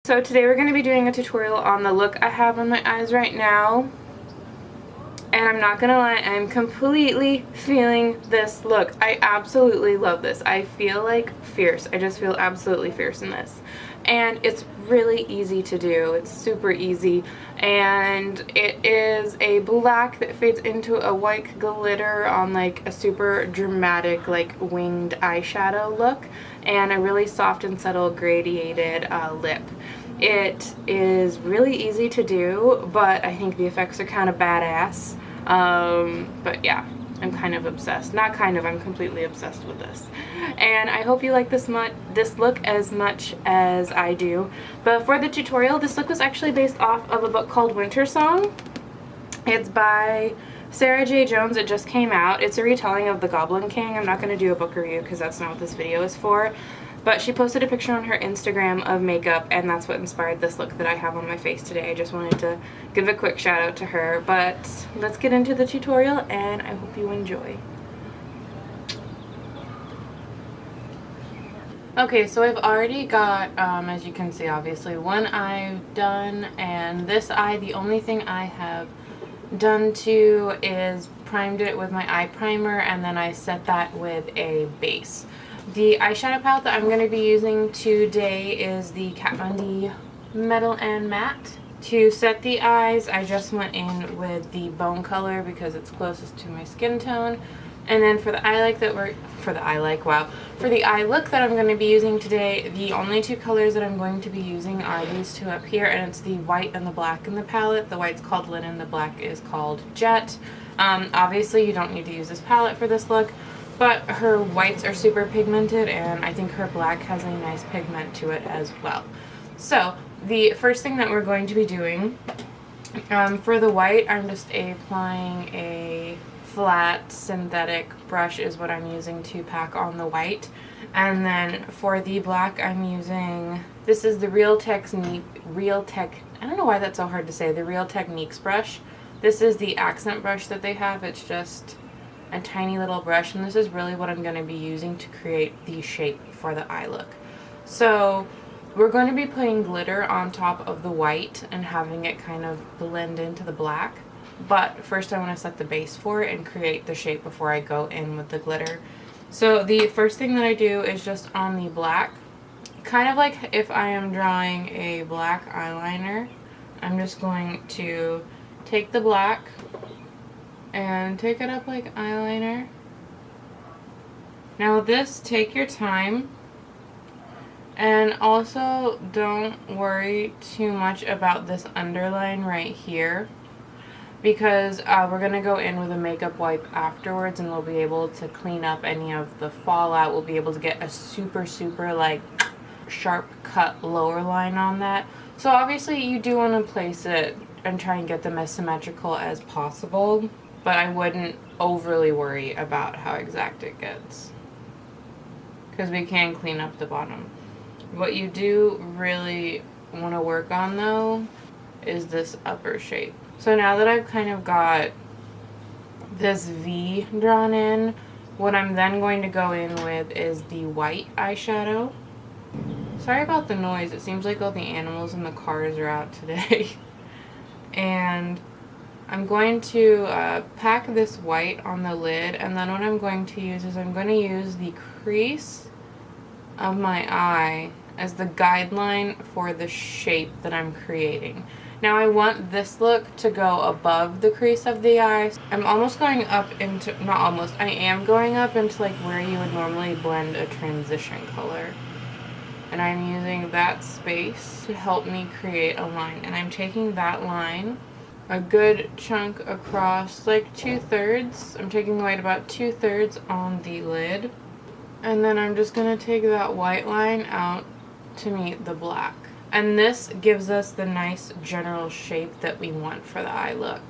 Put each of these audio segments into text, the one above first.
So today we're going to be doing a tutorial on the look I have on my eyes right now. And I'm not gonna lie, I'm completely feeling this look. I absolutely love this. I feel like fierce. I just feel absolutely fierce in this. And it's really easy to do. It's super easy. And it is a black that fades into a white glitter on like a super dramatic like winged eyeshadow look. And a really soft and subtle gradiated lip. It is really easy to do, but I think the effects are kind of badass. But yeah, I'm kind of obsessed. Not kind of, I'm completely obsessed with this. And I hope you like this look as much as I do. But for the tutorial, this look was actually based off of a book called Wintersong. It's by Sarah J. Jones. It just came out. It's a retelling of The Goblin King. I'm not going to do a book review because that's not what this video is for. But she posted a picture on her Instagram of makeup, and that's what inspired this look that I have on my face today. I just wanted to give a quick shout out to her. But let's get into the tutorial, and I hope you enjoy. Okay, so I've already got, as you can see, obviously, one eye done, and this eye, the only thing I have done to is primed it with my eye primer, and then I set that with a base. The eyeshadow palette that I'm going to be using today is the Kat Von D Metal and Matte. To set the eyes, I just went in with the bone color because it's closest to my skin tone. And then for the eye look that I'm going to be using today, the only two colors that I'm going to be using are these two up here, and it's the white and the black in the palette. The white's called Linen, the black is called Jet. Obviously you don't need to use this palette for this look, but her whites are super pigmented, and I think her black has a nice pigment to it as well. So the first thing that we're going to be doing, for the white, I'm just applying a flat synthetic brush is what I'm using to pack on the white. And then for the black, I'm using, this is the Real Techniques brush. This is the accent brush that they have. It's just a tiny little brush, and this is really what I'm going to be using to create the shape for the eye look. So we're going to be putting glitter on top of the white and having it kind of blend into the black, but first I want to set the base for it and create the shape before I go in with the glitter. So the first thing that I do is just on the black, kind of like if I am drawing a black eyeliner, I'm just going to take the black and take it up like eyeliner. Now with this, take your time, and also don't worry too much about this underline right here, because we're going to go in with a makeup wipe afterwards, and we'll be able to clean up any of the fallout. We'll be able to get a super like sharp cut lower line on that. So obviously you do want to place it and try and get them as symmetrical as possible, but I wouldn't overly worry about how exact it gets, because we can clean up the bottom. What you do really want to work on though is this upper shape. So now that I've kind of got this V drawn in, what I'm then going to go in with is the white eyeshadow. Sorry about the noise, it seems like all the animals in the cars are out today. And I'm going to pack this white on the lid, and then what I'm going to use is I'm going to use the crease of my eye as the guideline for the shape that I'm creating. Now I want this look to go above the crease of the eye. I'm almost going up into, not almost, I am going up into like where you would normally blend a transition color. And I'm using that space to help me create a line. And I'm taking that line a good chunk across, like 2/3. I'm taking the white about 2/3 on the lid. And then I'm just going to take that white line out to meet the black. And this gives us the nice general shape that we want for the eye look.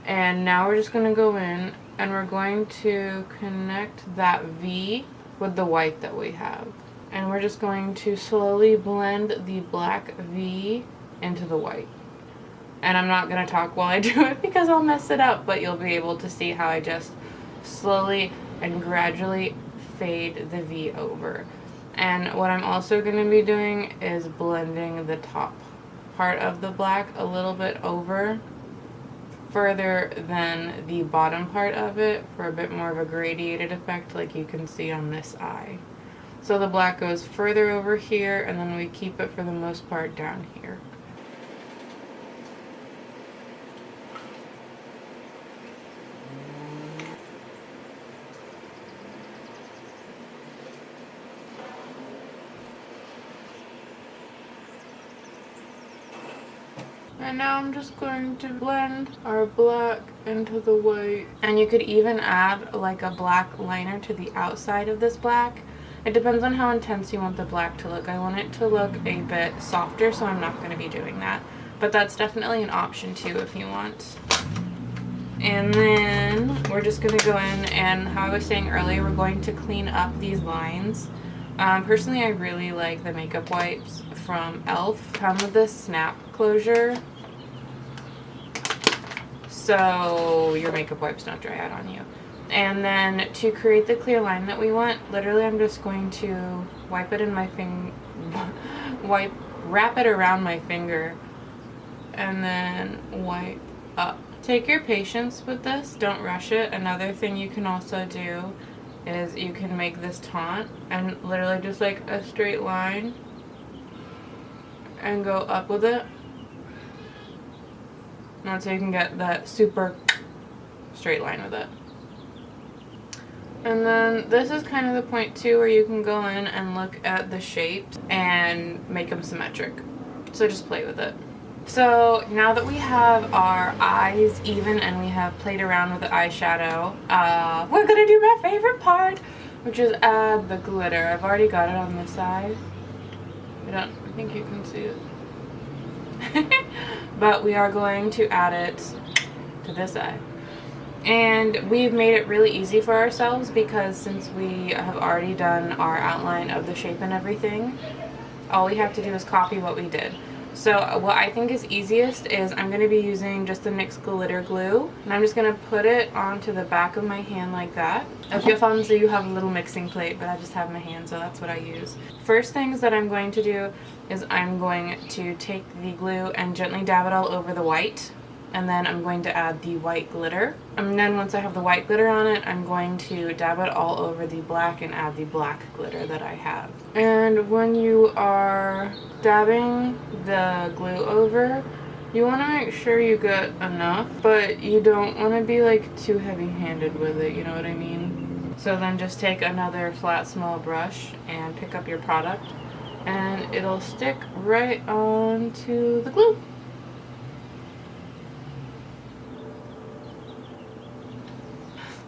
And now we're just going to go in and we're going to connect that V with the white that we have. And we're just going to slowly blend the black V into the white. And I'm not going to talk while I do it because I'll mess it up, but you'll be able to see how I just slowly and gradually fade the V over. And what I'm also going to be doing is blending the top part of the black a little bit over further than the bottom part of it for a bit more of a gradiated effect like you can see on this eye. So the black goes further over here and then we keep it for the most part down here. And now I'm just going to blend our black into the white. And you could even add like a black liner to the outside of this black. It depends on how intense you want the black to look. I want it to look a bit softer, so I'm not going to be doing that. But that's definitely an option too if you want. And then we're just going to go in and, how I was saying earlier, we're going to clean up these lines. Personally, I really like the makeup wipes from e.l.f. Come with this snap closure, so your makeup wipes don't dry out on you. And then to create the clear line that we want, literally I'm just going to wipe it in my wrap it around my finger and then wipe up. Take your patience with this, don't rush it. Another thing you can also do is you can make this taunt and literally just like a straight line and go up with it. And so you can get that super straight line with it. And then this is kind of the point too where you can go in and look at the shapes and make them symmetric. So just play with it. So now that we have our eyes even and we have played around with the eyeshadow, we're gonna do my favorite part, which is add the glitter. I've already got it on this side. I think you can see it. But we are going to add it to this eye. And we've made it really easy for ourselves because since we have already done our outline of the shape and everything, all we have to do is copy what we did. So what I think is easiest is I'm going to be using just the NYX glitter glue, and I'm just going to put it onto the back of my hand like that. If you're fun, so you have a little mixing plate, but I just have my hand, so that's what I use. First things that I'm going to do is I'm going to take the glue and gently dab it all over the white. And then I'm going to add the white glitter. And then once I have the white glitter on it, I'm going to dab it all over the black and add the black glitter that I have. And when you are dabbing the glue over, you want to make sure you get enough, but you don't want to be like too heavy-handed with it, you know what I mean? So then just take another flat small brush and pick up your product, and it'll stick right onto the glue.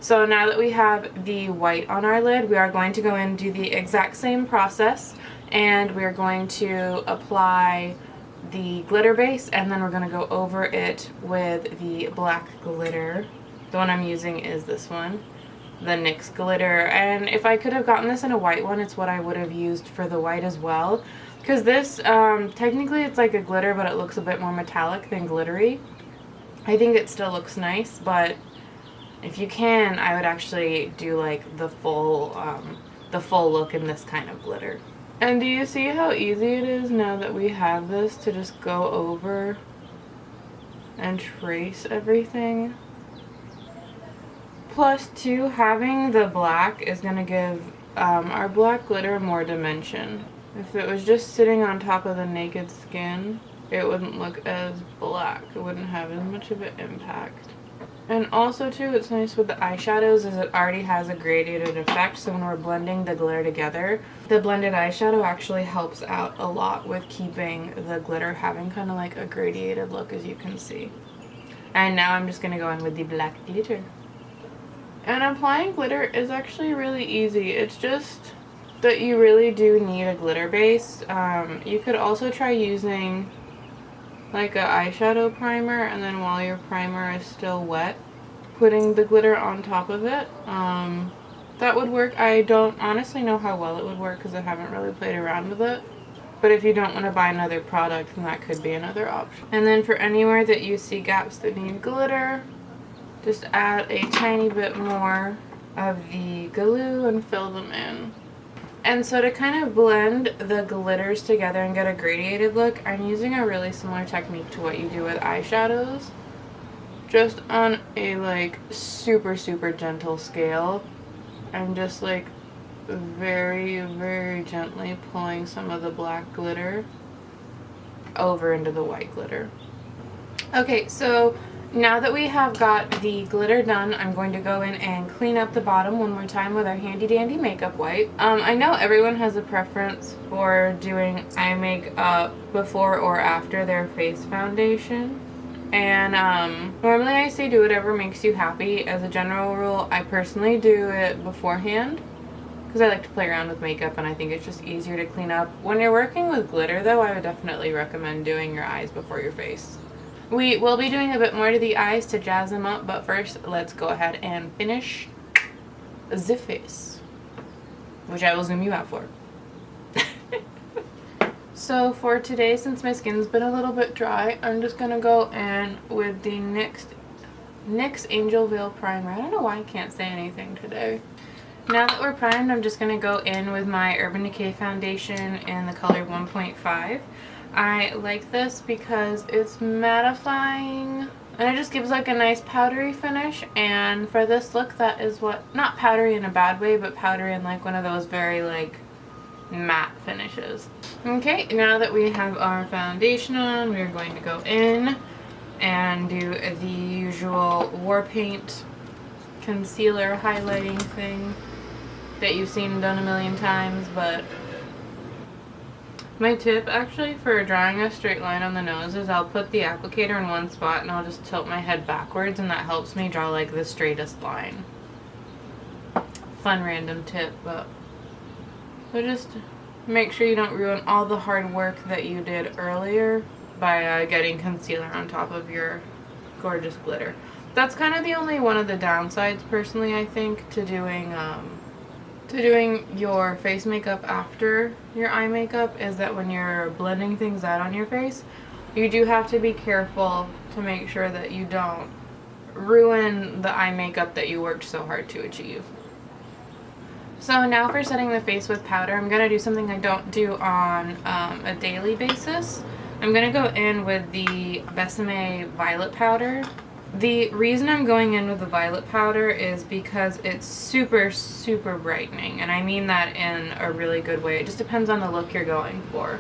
So now that we have the white on our lid, we are going to go in and do the exact same process, and we're going to apply the glitter base, and then we're going to go over it with the black glitter. The one I'm using is this one, the NYX glitter, and if I could have gotten this in a white one, it's what I would have used for the white as well, because this, technically it's like a glitter, but it looks a bit more metallic than glittery. I think it still looks nice, but if you can, I would actually do like the full look in this kind of glitter. And do you see how easy it is now that we have this to just go over and trace everything? Plus too, having the black is going to give our black glitter more dimension. If it was just sitting on top of the naked skin, it wouldn't look as black. It wouldn't have as much of an impact. And also too, what's nice with the eyeshadows is it already has a gradiated effect, so when we're blending the glitter together, the blended eyeshadow actually helps out a lot with keeping the glitter having kind of like a gradiated look, as you can see. And now I'm just going to go in with the black glitter. And applying glitter is actually really easy. It's just that you really do need a glitter base. You could also try using like a eyeshadow primer, and then while your primer is still wet, putting the glitter on top of it. That would work. I don't honestly know how well it would work because I haven't really played around with it. But if you don't want to buy another product, then that could be another option. And then for anywhere that you see gaps that need glitter, just add a tiny bit more of the glue and fill them in. And so to kind of blend the glitters together and get a gradiated look, I'm using a really similar technique to what you do with eyeshadows. Just on a like super gentle scale. I'm just like very gently pulling some of the black glitter over into the white glitter. Okay, so now that we have got the glitter done, I'm going to go in and clean up the bottom one more time with our handy dandy makeup wipe. I know everyone has a preference for doing eye makeup before or after their face foundation. And normally I say do whatever makes you happy. As a general rule, I personally do it beforehand because I like to play around with makeup and I think it's just easier to clean up. When you're working with glitter though, I would definitely recommend doing your eyes before your face. We will be doing a bit more to the eyes to jazz them up, but first let's go ahead and finish the face, which I will zoom you out for. So for today, since my skin's been a little bit dry, I'm just going to go in with the NYX Angel Veil Primer. I don't know why I can't say anything today. Now that we're primed, I'm just going to go in with my Urban Decay foundation in the color 1.5. I like this because it's mattifying and it just gives like a nice powdery finish, and for this look that is what, not powdery in a bad way, but powdery in like one of those very like matte finishes. Okay, now that we have our foundation on, we're going to go in and do the usual war paint concealer highlighting thing that you've seen done a million times, but my tip actually for drawing a straight line on the nose is I'll put the applicator in one spot and I'll just tilt my head backwards, and that helps me draw like the straightest line. Fun random tip, but so just make sure you don't ruin all the hard work that you did earlier by getting concealer on top of your gorgeous glitter. That's kind of the only one of the downsides personally, I think, to doing your face makeup after your eye makeup, is that when you're blending things out on your face, you do have to be careful to make sure that you don't ruin the eye makeup that you worked so hard to achieve. So now for setting the face with powder, I'm going to do something I don't do on a daily basis. I'm going to go in with the Besame Violet Powder. The reason I'm going in with the violet powder is because it's super brightening, and I mean that in a really good way. It just depends on the look you're going for.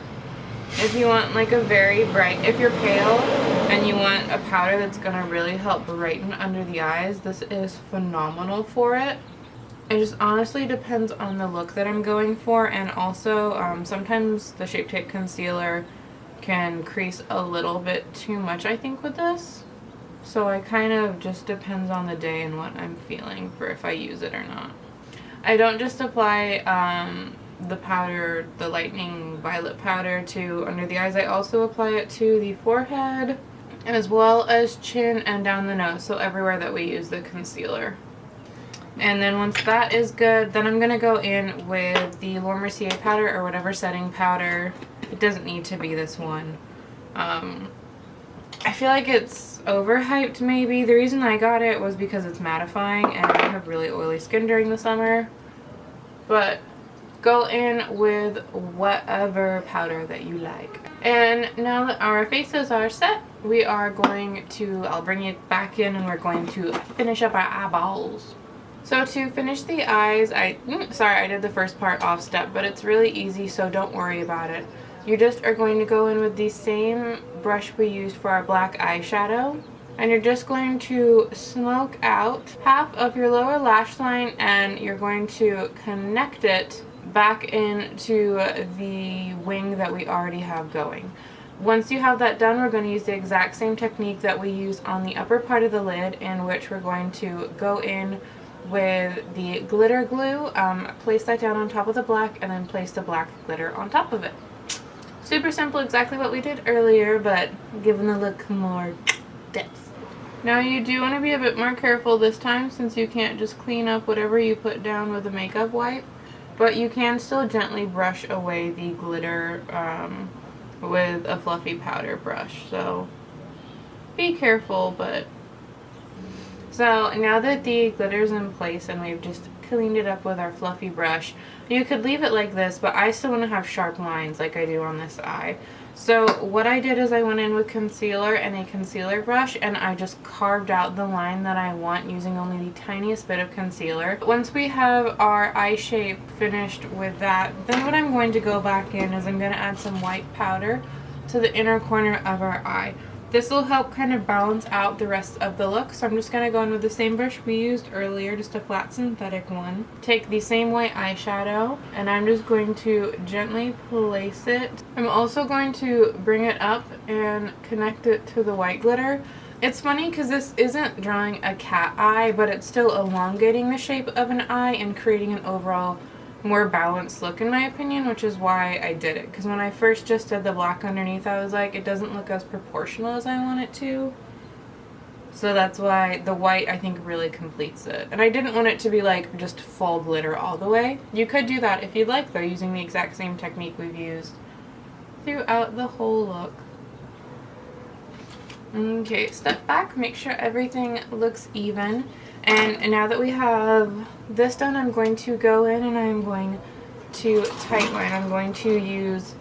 If you want like a very bright, if you're pale and you want a powder that's going to really help brighten under the eyes, this is phenomenal for it. It just honestly depends on the look that I'm going for, and also sometimes the Shape Tape concealer can crease a little bit too much, I think, with this. So it kind of just depends on the day and what I'm feeling for if I use it or not. I don't just apply the powder, the lightning violet powder, to under the eyes. I also apply it to the forehead as well as chin and down the nose, so everywhere that we use the concealer. And then once that is good, then I'm going to go in with the Laura Mercier powder or whatever setting powder. It doesn't need to be this one. I feel like it's overhyped maybe. The reason I got it was because it's mattifying and I have really oily skin during the summer. But go in with whatever powder that you like. And now that our faces are set, we are going to, I'll bring it back in and we're going to finish up our eyeballs. So to finish the eyes, I did the first part off step, but it's really easy, so don't worry about it. You just are going to go in with the same brush we used for our black eyeshadow, and you're just going to smoke out half of your lower lash line, and you're going to connect it back into the wing that we already have going. Once you have that done, we're going to use the exact same technique that we use on the upper part of the lid, in which we're going to go in with the glitter glue, place that down on top of the black, and then place the black glitter on top of it. Super simple, exactly what we did earlier, but giving the look more depth. Now you do want to be a bit more careful this time, since you can't just clean up whatever you put down with a makeup wipe, but you can still gently brush away the glitter with a fluffy powder brush, so be careful. But so now that the glitter's in place and we've just cleaned it up with our fluffy brush. You could leave it like this, but I still want to have sharp lines like I do on this eye. So what I did is I went in with concealer and a concealer brush, and I just carved out the line that I want using only the tiniest bit of concealer. Once we have our eye shape finished with that, then what I'm going to go back in is I'm going to add some white powder to the inner corner of our eye. This will help kind of balance out the rest of the look. So I'm just going to go in with the same brush we used earlier, just a flat synthetic one. Take the same white eyeshadow and I'm just going to gently place it. I'm also going to bring it up and connect it to the white glitter. It's funny because this isn't drawing a cat eye, but it's still elongating the shape of an eye and creating an overall more balanced look in my opinion, which is why I did it. Because when I first just did the black underneath, I was like, it doesn't look as proportional as I want it to. So that's why the white I think really completes it. And I didn't want it to be like just full glitter all the way. You could do that if you'd like though, using the exact same technique we've used throughout the whole look. Okay, step back, make sure everything looks even. And now that we have this done, I'm going to go in and I'm going to tightline. I'm going to use,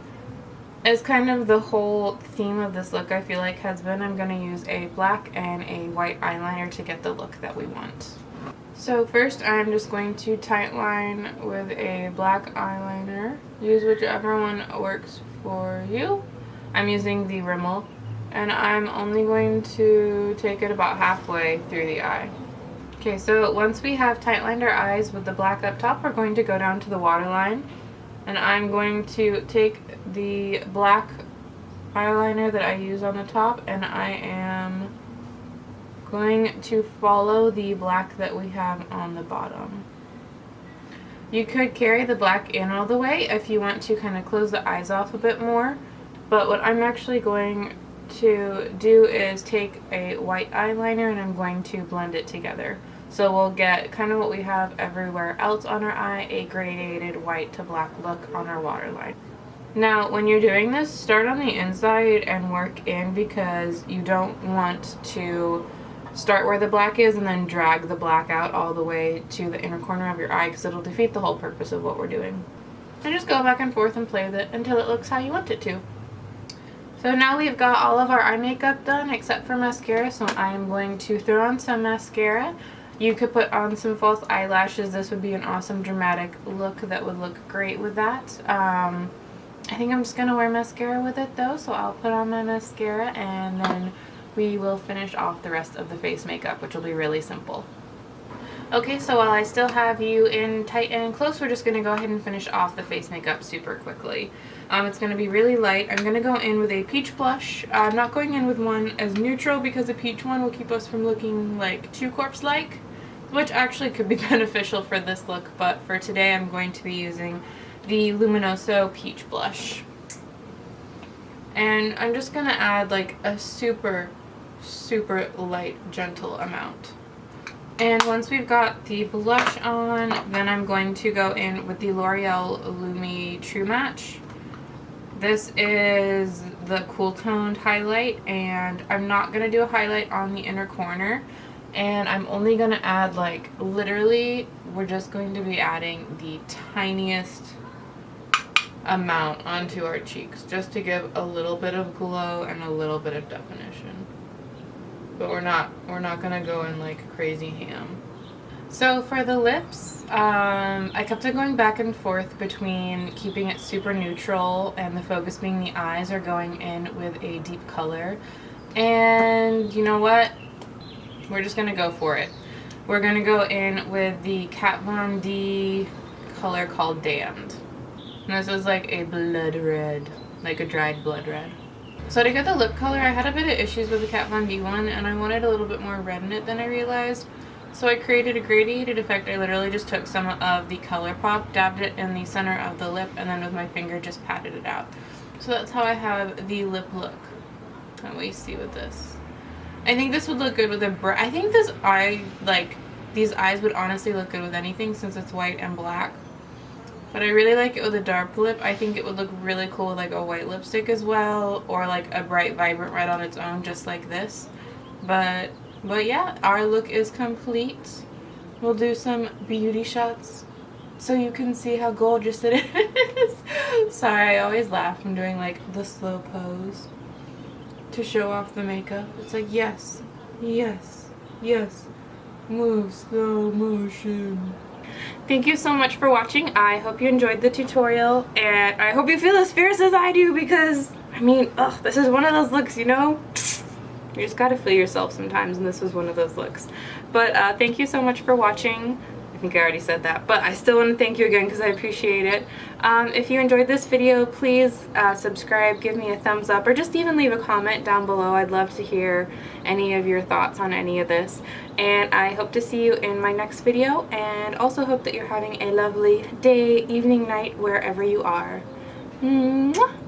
as kind of the whole theme of this look I feel like has been, I'm going to use a black and a white eyeliner to get the look that we want. So first I'm just going to tightline with a black eyeliner. Use whichever one works for you. I'm using the Rimmel, and I'm only going to take it about halfway through the eye. Okay, so once we have tightlined our eyes with the black up top, we're going to go down to the waterline. And I'm going to take the black eyeliner that I use on the top, and I am going to follow the black that we have on the bottom. You could carry the black in all the way if you want to kind of close the eyes off a bit more. But what I'm actually going to do is take a white eyeliner and I'm going to blend it together. So we'll get kind of what we have everywhere else on our eye, a gradated white to black look on our waterline. Now when you're doing this, start on the inside and work in, because you don't want to start where the black is and then drag the black out all the way to the inner corner of your eye, because it'll defeat the whole purpose of what we're doing. And just go back and forth and play with it until it looks how you want it to. So now we've got all of our eye makeup done except for mascara, so I'm going to throw on some mascara. You could put on some false eyelashes. This would be an awesome dramatic look that would look great with that. I think I'm just going to wear mascara with it though, so I'll put on my mascara and then we will finish off the rest of the face makeup, which will be really simple. Okay, so while I still have you in tight and close, we're just going to go ahead and finish off the face makeup super quickly. It's going to be really light. I'm going to go in with a peach blush. I'm not going in with one as neutral because the peach one will keep us from looking like too corpse-like, which actually could be beneficial for this look, but for today I'm going to be using the Luminoso peach blush. And I'm just going to add like a super light, gentle amount. And once we've got the blush on, then I'm going to go in with the L'Oreal Lumi True Match. This is the cool toned highlight, and I'm not going to do a highlight on the inner corner. And I'm only going to add, like, literally, we're just going to be adding the tiniest amount onto our cheeks, just to give a little bit of glow and a little bit of definition. But we're not going to go in like crazy ham. So for the lips, I kept on going back and forth between keeping it super neutral and the focus being the eyes, or going in with a deep color. And you know what? We're just going to go for it. We're going to go in with the Kat Von D color called Damned. And this is like a blood red, like a dried blood red. So to get the lip color, I had a bit of issues with the Kat Von D one, and I wanted a little bit more red in it than I realized. So I created a gradiated effect. I literally just took some of the ColourPop, dabbed it in the center of the lip, and then with my finger just patted it out. So that's how I have the lip look. And we see with this. I think this would look good with a I think this eye, like, these eyes would honestly look good with anything since it's white and black. But I really like it with a dark lip. I think it would look really cool with like a white lipstick as well, or like a bright vibrant red on its own, just like this. But yeah, our look is complete. we'll do some beauty shots so you can see how gorgeous it is. Sorry, I always laugh when doing like the slow pose to show off the makeup. It's like, yes, yes, yes, move slow motion. Thank you so much for watching. I hope you enjoyed the tutorial, and I hope you feel as fierce as I do, because I mean, ugh, this is one of those looks, you know? You just gotta feel yourself sometimes, and this was one of those looks. But thank you so much for watching. I think I already said that, but I still want to thank you again because I appreciate it. If you enjoyed this video, please subscribe, give me a thumbs up, or just even leave a comment down below. I'd love to hear any of your thoughts on any of this. And I hope to see you in my next video, and also hope that you're having a lovely day, evening, night, wherever you are. Mwah!